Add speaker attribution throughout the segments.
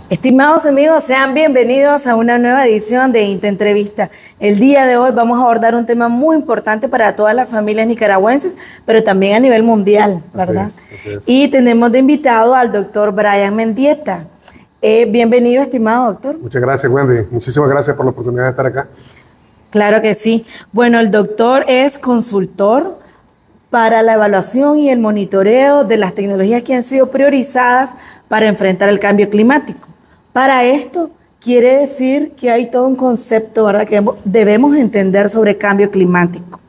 Speaker 1: Estimados amigos, sean bienvenidos a una nueva edición de Inte Entrevista. El día de hoy vamos a abordar un tema muy importante para todas las familias nicaragüenses, pero también a nivel mundial, ¿verdad?
Speaker 2: Así es.
Speaker 1: Y tenemos de invitado al doctor Brian Mendieta. Bienvenido, estimado doctor.
Speaker 2: Muchas gracias, Wendy. Muchísimas gracias por la oportunidad de estar acá.
Speaker 1: Claro que sí. Bueno, el doctor es consultor para la evaluación y el monitoreo de las tecnologías que han sido priorizadas para enfrentar el cambio climático. Para esto quiere decir que hay todo un concepto, ¿verdad?, que debemos entender sobre cambio climático.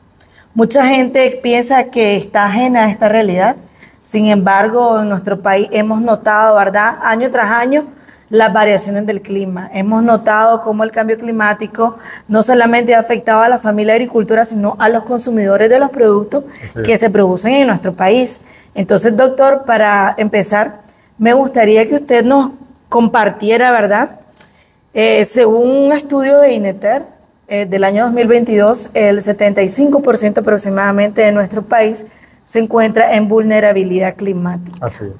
Speaker 1: Mucha gente piensa que está ajena a esta realidad. Sin embargo, en nuestro país hemos notado, ¿verdad?, año tras año, las variaciones del clima. Hemos notado cómo el cambio climático no solamente ha afectado a la familia agricultura, sino a los consumidores de los productos que se producen en nuestro país. Entonces, doctor, para empezar, me gustaría que usted nos compartiera, ¿verdad? Según un estudio de INETER del año 2022, el 75% aproximadamente de nuestro país se encuentra en vulnerabilidad climática.
Speaker 2: Así es.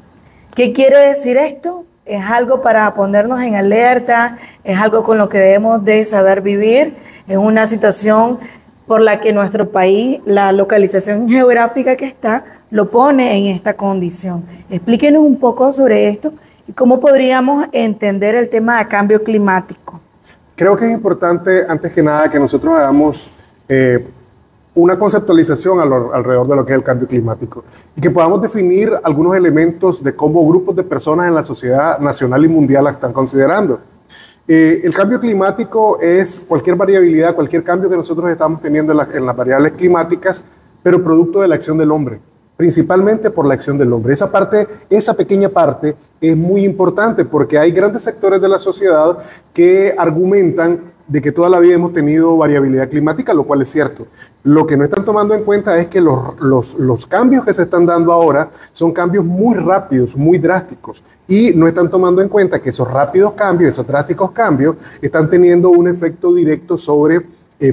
Speaker 1: ¿Qué quiere decir esto? Es algo para ponernos en alerta, es algo con lo que debemos de saber vivir, es una situación por la que nuestro país, la localización geográfica que está, lo pone en esta condición. Explíquenos un poco sobre esto y cómo podríamos entender el tema de cambio climático.
Speaker 2: Creo que es importante, antes que nada, que nosotros hagamos una conceptualización alrededor de lo que es el cambio climático y que podamos definir algunos elementos de cómo grupos de personas en la sociedad nacional y mundial la están considerando. El cambio climático es cualquier variabilidad, cualquier cambio que nosotros estamos teniendo en las variables climáticas, pero producto de la acción del hombre, principalmente por la acción del hombre. Esa pequeña parte es muy importante porque hay grandes sectores de la sociedad que argumentan de que toda la vida hemos tenido variabilidad climática, lo cual es cierto. Lo que no están tomando en cuenta es que los cambios que se están dando ahora son cambios muy rápidos, muy drásticos, y no están tomando en cuenta que esos rápidos cambios, esos drásticos cambios, están teniendo un efecto directo sobre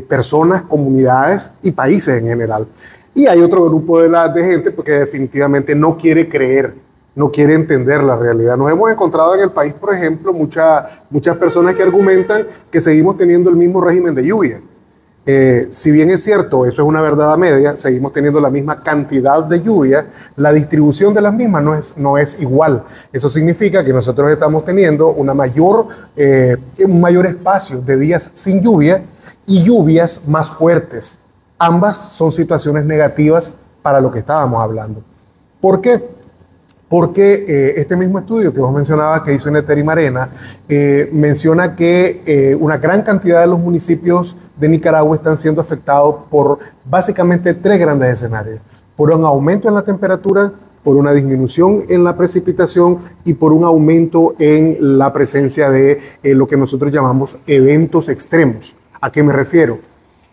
Speaker 2: personas, comunidades y países en general. Y hay otro grupo de gente que definitivamente no quiere creer, no quiere entender la realidad. Nos hemos encontrado en el país, por ejemplo, muchas personas que argumentan que seguimos teniendo el mismo régimen de lluvia. Si bien es cierto, eso es una verdad a media, seguimos teniendo la misma cantidad de lluvia, la distribución de las mismas no es igual. Eso significa que nosotros estamos teniendo un mayor espacio de días sin lluvia y lluvias más fuertes. Ambas son situaciones negativas para lo que estábamos hablando. ¿Por qué? Porque este mismo estudio que vos mencionabas que hizo INETER y Marena menciona que una gran cantidad de los municipios de Nicaragua están siendo afectados por básicamente tres grandes escenarios: por un aumento en la temperatura, por una disminución en la precipitación y por un aumento en la presencia de lo que nosotros llamamos eventos extremos. ¿A qué me refiero?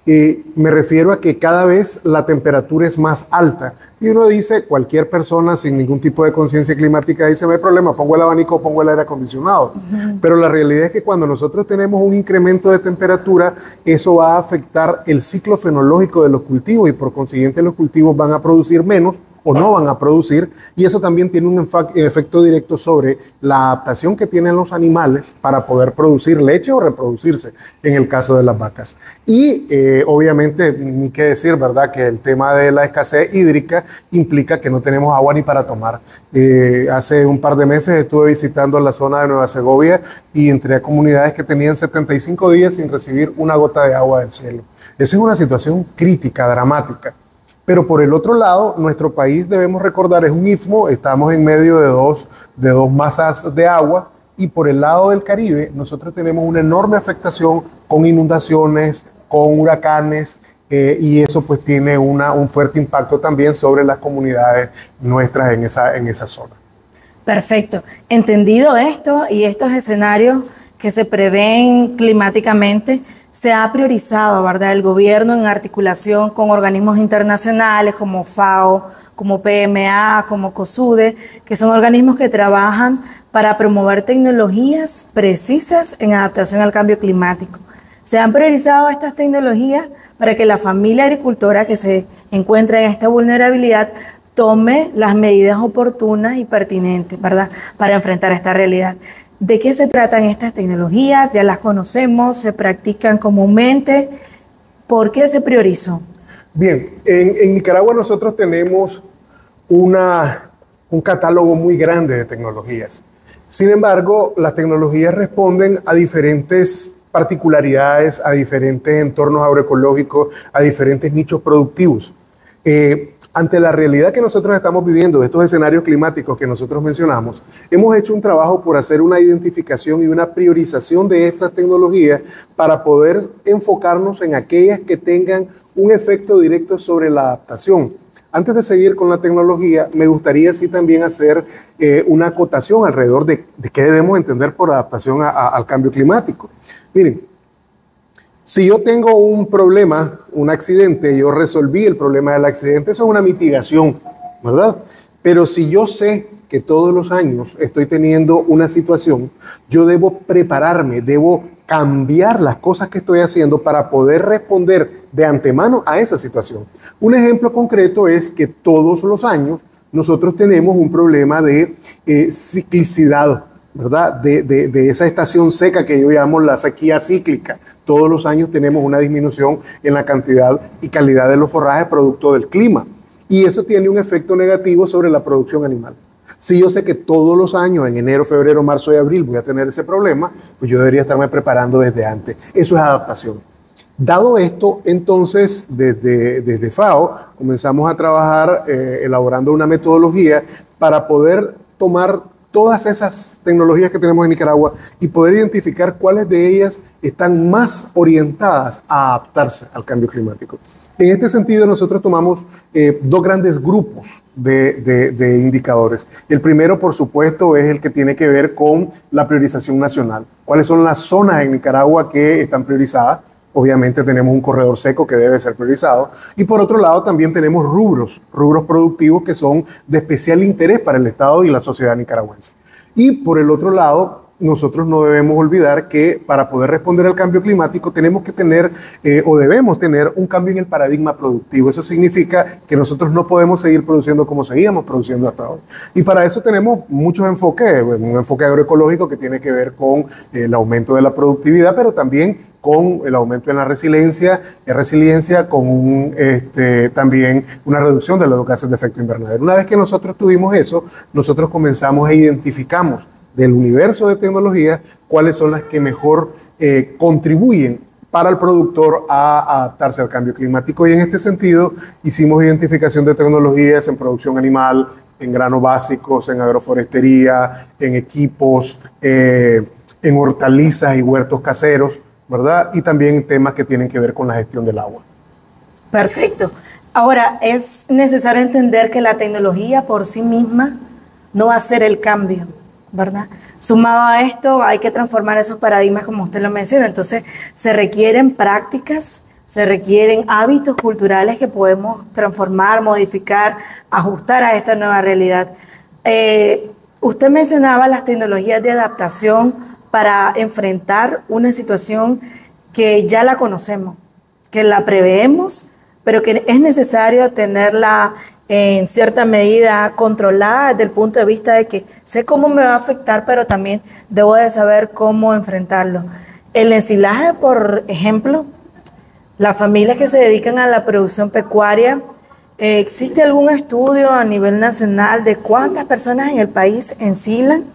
Speaker 2: Me refiero a que cada vez la temperatura es más alta y uno dice, cualquier persona sin ningún tipo de conciencia climática dice, no hay problema, pongo el abanico, pongo el aire acondicionado. Pero la realidad es que cuando nosotros tenemos un incremento de temperatura, eso va a afectar el ciclo fenológico de los cultivos y por consiguiente los cultivos van a producir menos o no van a producir, y eso también tiene un efecto directo sobre la adaptación que tienen los animales para poder producir leche o reproducirse, en el caso de las vacas. Y obviamente, ni qué decir, ¿verdad?, que el tema de la escasez hídrica implica que no tenemos agua ni para tomar. Hace un par de meses estuve visitando la zona de Nueva Segovia y entré a comunidades que tenían 75 días sin recibir una gota de agua del cielo. Esa es una situación crítica, dramática. Pero por el otro lado, nuestro país, debemos recordar, es un istmo, estamos en medio de dos masas de agua, y por el lado del Caribe nosotros tenemos una enorme afectación con inundaciones, con huracanes, y eso pues tiene un fuerte impacto también sobre las comunidades nuestras en esa zona.
Speaker 1: Perfecto. Entendido esto y estos escenarios que se prevén climáticamente, se ha priorizado, ¿verdad?, el gobierno en articulación con organismos internacionales como FAO, como PMA, como COSUDE, que son organismos que trabajan para promover tecnologías precisas en adaptación al cambio climático. Se han priorizado estas tecnologías para que la familia agricultora que se encuentra en esta vulnerabilidad tome las medidas oportunas y pertinentes, ¿verdad?, para enfrentar esta realidad. ¿De qué se tratan estas tecnologías? ¿Ya las conocemos? ¿Se practican comúnmente? ¿Por qué se priorizó?
Speaker 2: Bien, en Nicaragua nosotros tenemos un catálogo muy grande de tecnologías. Sin embargo, las tecnologías responden a diferentes particularidades, a diferentes entornos agroecológicos, a diferentes nichos productivos. Ante la realidad que nosotros estamos viviendo, de estos escenarios climáticos que nosotros mencionamos, hemos hecho un trabajo por hacer una identificación y una priorización de estas tecnologías para poder enfocarnos en aquellas que tengan un efecto directo sobre la adaptación. Antes de seguir con la tecnología, me gustaría sí también hacer una acotación alrededor de qué debemos entender por adaptación al cambio climático. Miren, si yo tengo un problema, un accidente, yo resolví el problema del accidente, eso es una mitigación, ¿verdad? Pero si yo sé que todos los años estoy teniendo una situación, yo debo prepararme, debo cambiar las cosas que estoy haciendo para poder responder de antemano a esa situación. Un ejemplo concreto es que todos los años nosotros tenemos un problema de ciclicidad, ¿verdad? De esa estación seca que yo llamo la sequía cíclica. Todos los años tenemos una disminución en la cantidad y calidad de los forrajes producto del clima. Y eso tiene un efecto negativo sobre la producción animal. Si yo sé que todos los años, en enero, febrero, marzo y abril, voy a tener ese problema, pues yo debería estarme preparando desde antes. Eso es adaptación. Dado esto, entonces, desde FAO, comenzamos a trabajar elaborando una metodología para poder tomar todas esas tecnologías que tenemos en Nicaragua y poder identificar cuáles de ellas están más orientadas a adaptarse al cambio climático. En este sentido, nosotros tomamos dos grandes grupos de indicadores. El primero, por supuesto, es el que tiene que ver con la priorización nacional. ¿Cuáles son las zonas en Nicaragua que están priorizadas? Obviamente tenemos un corredor seco que debe ser priorizado. Y por otro lado también tenemos rubros productivos que son de especial interés para el Estado y la sociedad nicaragüense. Y por el otro lado, nosotros no debemos olvidar que para poder responder al cambio climático tenemos que tener o debemos tener un cambio en el paradigma productivo. Eso significa que nosotros no podemos seguir produciendo como seguíamos produciendo hasta ahora. Y para eso tenemos muchos enfoques, un enfoque agroecológico que tiene que ver con el aumento de la productividad, pero también con el aumento en la resiliencia, con también una reducción de los gases de efecto invernadero. Una vez que nosotros tuvimos eso, nosotros comenzamos e identificamos del universo de tecnologías cuáles son las que mejor contribuyen para el productor a adaptarse al cambio climático. Y en este sentido hicimos identificación de tecnologías en producción animal, en granos básicos, en agroforestería, en equipos, en hortalizas y huertos caseros, ¿verdad? Y también temas que tienen que ver con la gestión del agua.
Speaker 1: Perfecto. Ahora, es necesario entender que la tecnología por sí misma no va a ser el cambio, ¿verdad? Sumado a esto, hay que transformar esos paradigmas como usted lo menciona. Entonces, se requieren prácticas, se requieren hábitos culturales que podemos transformar, modificar, ajustar a esta nueva realidad. Usted mencionaba las tecnologías de adaptación para enfrentar una situación que ya la conocemos, que la preveemos, pero que es necesario tenerla en cierta medida controlada desde el punto de vista de que sé cómo me va a afectar, pero también debo de saber cómo enfrentarlo. El ensilaje, por ejemplo, las familias que se dedican a la producción pecuaria, ¿existe algún estudio a nivel nacional de cuántas personas en el país ensilan?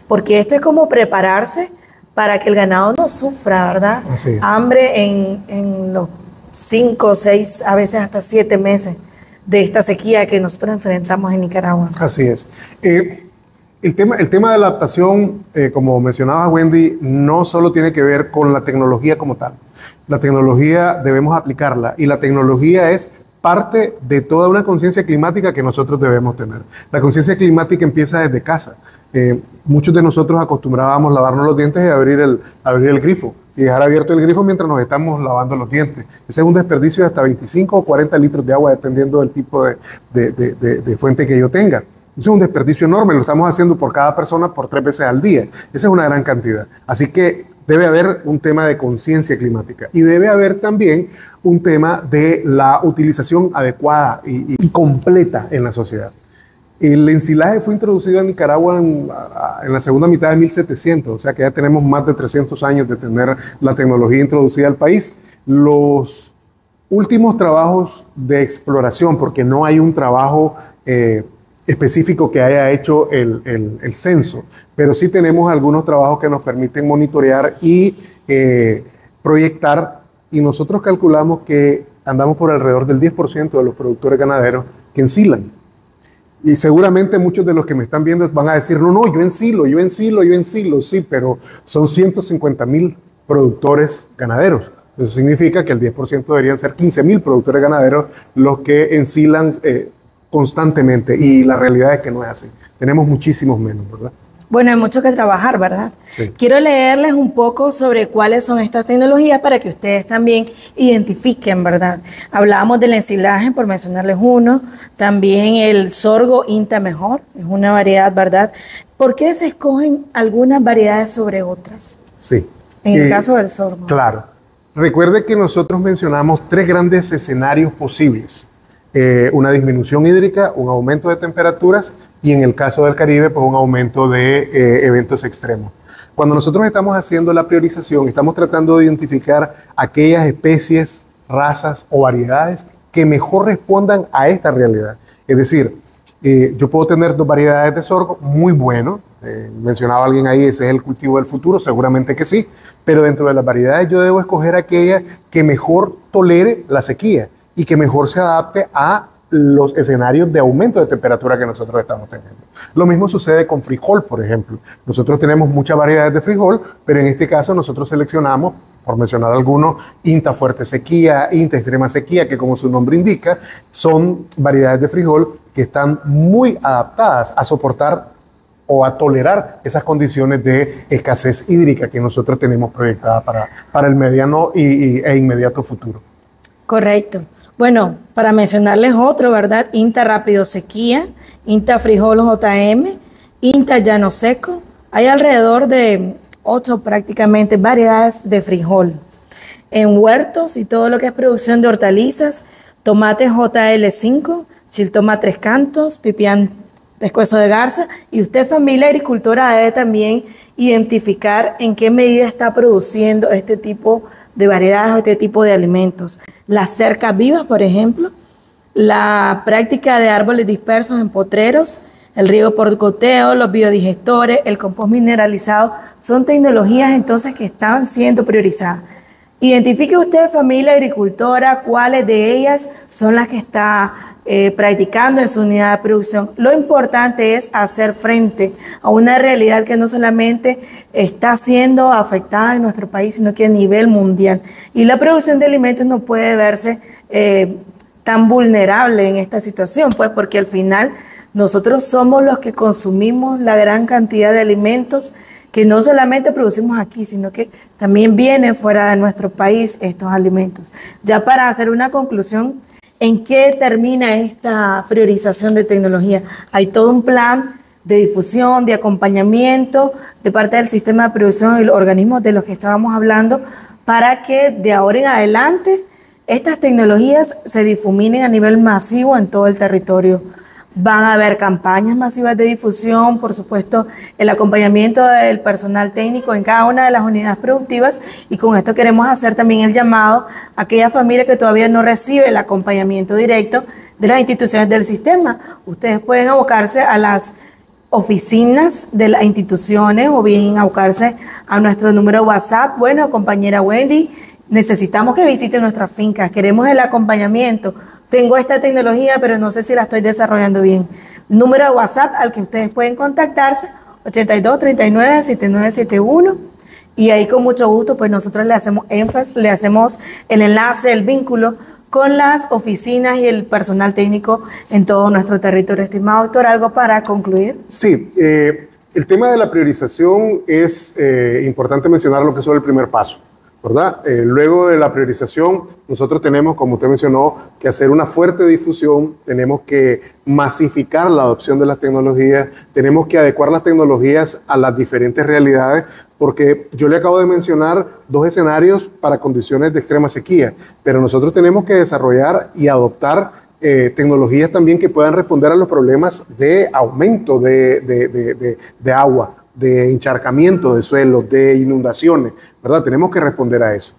Speaker 1: Porque esto es como prepararse para que el ganado no sufra, ¿verdad? Hambre en los 5, 6, a veces hasta 7 meses de esta sequía que nosotros enfrentamos en Nicaragua.
Speaker 2: Así es. El tema de la adaptación, como mencionaba Wendy, no solo tiene que ver con la tecnología como tal. La tecnología debemos aplicarla y la tecnología es parte de toda una conciencia climática que nosotros debemos tener. La conciencia climática empieza desde casa. Muchos de nosotros acostumbrábamos lavarnos los dientes y abrir el grifo y dejar abierto el grifo mientras nos estamos lavando los dientes. Ese es un desperdicio de hasta 25 o 40 litros de agua, dependiendo del tipo de fuente que yo tenga. Eso es un desperdicio enorme, lo estamos haciendo por cada persona por 3 veces al día. Esa es una gran cantidad. Así que debe haber un tema de conciencia climática y debe haber también un tema de la utilización adecuada y completa en la sociedad. El ensilaje fue introducido en Nicaragua en la segunda mitad de 1700, o sea que ya tenemos más de 300 años de tener la tecnología introducida al país. Los últimos trabajos de exploración, porque no hay un trabajo específico que haya hecho el censo, pero sí tenemos algunos trabajos que nos permiten monitorear y proyectar, y nosotros calculamos que andamos por alrededor del 10% de los productores ganaderos que ensilan. Y seguramente muchos de los que me están viendo van a decir, no, yo ensilo, sí, pero son 150,000 productores ganaderos. Eso significa que el 10% deberían ser 15,000 productores ganaderos los que ensilan constantemente, y la realidad es que no es así. Tenemos muchísimos menos, ¿verdad?
Speaker 1: Bueno, hay mucho que trabajar, ¿verdad?
Speaker 2: Sí.
Speaker 1: Quiero leerles un poco sobre cuáles son estas tecnologías para que ustedes también identifiquen, ¿verdad? Hablábamos del ensilaje, por mencionarles uno, también el sorgo INTA Mejor, es una variedad, ¿verdad? ¿Por qué se escogen algunas variedades sobre otras?
Speaker 2: Sí.
Speaker 1: En el caso del sorgo.
Speaker 2: Claro. Recuerde que nosotros mencionamos 3 grandes escenarios posibles. Una disminución hídrica, un aumento de temperaturas y en el caso del Caribe, pues un aumento de eventos extremos. Cuando nosotros estamos haciendo la priorización, estamos tratando de identificar aquellas especies, razas o variedades que mejor respondan a esta realidad. Es decir, yo puedo tener 2 variedades de sorgo muy bueno. Mencionaba alguien ahí, ese es el cultivo del futuro, seguramente que sí, pero dentro de las variedades yo debo escoger aquella que mejor tolere la sequía y que mejor se adapte a los escenarios de aumento de temperatura que nosotros estamos teniendo. Lo mismo sucede con frijol, por ejemplo. Nosotros tenemos muchas variedades de frijol, pero en este caso nosotros seleccionamos, por mencionar algunos, INTA Fuerte Sequía, INTA Extrema Sequía, que como su nombre indica, son variedades de frijol que están muy adaptadas a soportar o a tolerar esas condiciones de escasez hídrica que nosotros tenemos proyectada para el mediano e inmediato futuro.
Speaker 1: Correcto. Bueno, para mencionarles otro, ¿verdad? INTA Rápido Sequía, INTA Frijol JM, INTA Llano Seco. Hay alrededor de 8 prácticamente variedades de frijol. En huertos y todo lo que es producción de hortalizas, tomate JL5, chiltoma Tres Cantos, pipián pescuezo de garza, y usted, familia agricultora, debe también identificar en qué medida está produciendo este tipo de variedades o este tipo de alimentos. Las cercas vivas, por ejemplo, la práctica de árboles dispersos en potreros, el riego por goteo, los biodigestores, el compost mineralizado, son tecnologías entonces que están siendo priorizadas. Identifique usted, familia agricultora, cuáles de ellas son las que está practicando en su unidad de producción. Lo importante es hacer frente a una realidad que no solamente está siendo afectada en nuestro país, sino que a nivel mundial. Y la producción de alimentos no puede verse tan vulnerable en esta situación, pues porque al final nosotros somos los que consumimos la gran cantidad de alimentos que no solamente producimos aquí, sino que también vienen fuera de nuestro país estos alimentos. Ya para hacer una conclusión, ¿en qué termina esta priorización de tecnología? Hay todo un plan de difusión, de acompañamiento de parte del sistema de producción y los organismos de los que estábamos hablando para que de ahora en adelante estas tecnologías se difuminen a nivel masivo en todo el territorio. Van a haber campañas masivas de difusión, por supuesto, el acompañamiento del personal técnico en cada una de las unidades productivas, y con esto queremos hacer también el llamado a aquella familia que todavía no recibe el acompañamiento directo de las instituciones del sistema. Ustedes pueden abocarse a las oficinas de las instituciones o bien abocarse a nuestro número de WhatsApp. Bueno, compañera Wendy, necesitamos que visiten nuestras fincas, queremos el acompañamiento. Tengo esta tecnología, pero no sé si la estoy desarrollando bien. Número de WhatsApp al que ustedes pueden contactarse, 82 39 7971. Y ahí con mucho gusto, pues nosotros le hacemos énfasis, le hacemos el enlace, el vínculo con las oficinas y el personal técnico en todo nuestro territorio. Estimado doctor, ¿algo para concluir?
Speaker 2: Sí, el tema de la priorización es importante mencionar lo que es el primer paso, ¿verdad? Luego de la priorización, nosotros tenemos, como usted mencionó, que hacer una fuerte difusión, tenemos que masificar la adopción de las tecnologías, tenemos que adecuar las tecnologías a las diferentes realidades, porque yo le acabo de mencionar 2 escenarios para condiciones de extrema sequía, pero nosotros tenemos que desarrollar y adoptar tecnologías también que puedan responder a los problemas de aumento de agua, de encharcamiento de suelos, de inundaciones, ¿verdad? Tenemos que responder a eso.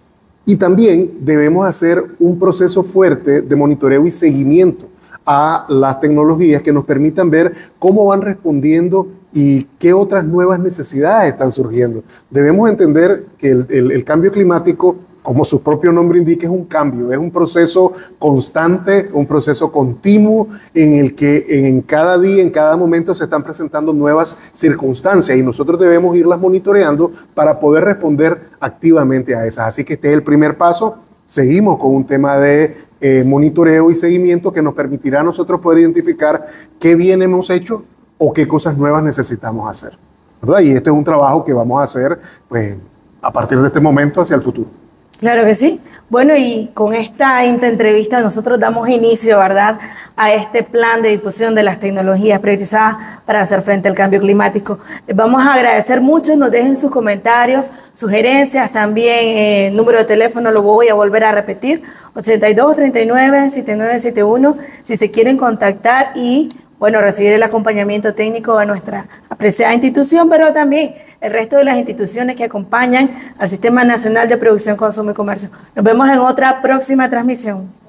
Speaker 2: Y también debemos hacer un proceso fuerte de monitoreo y seguimiento a las tecnologías que nos permitan ver cómo van respondiendo y qué otras nuevas necesidades están surgiendo. Debemos entender que el cambio climático, como su propio nombre indica, es un cambio, es un proceso constante, un proceso continuo en el que en cada día, en cada momento se están presentando nuevas circunstancias y nosotros debemos irlas monitoreando para poder responder activamente a esas. Así que este es el primer paso. Seguimos con un tema de monitoreo y seguimiento que nos permitirá a nosotros poder identificar qué bien hemos hecho o qué cosas nuevas necesitamos hacer, ¿verdad? Y este es un trabajo que vamos a hacer pues, a partir de este momento hacia el futuro.
Speaker 1: Claro que sí. Bueno, y con esta entrevista nosotros damos inicio, ¿verdad?, a este plan de difusión de las tecnologías priorizadas para hacer frente al cambio climático. Les vamos a agradecer mucho, nos dejen sus comentarios, sugerencias, también el número de teléfono lo voy a volver a repetir, 8239-7971, si se quieren contactar y, bueno, recibir el acompañamiento técnico de nuestra apreciada institución, pero también el resto de las instituciones que acompañan al Sistema Nacional de Producción, Consumo y Comercio. Nos vemos en otra próxima transmisión.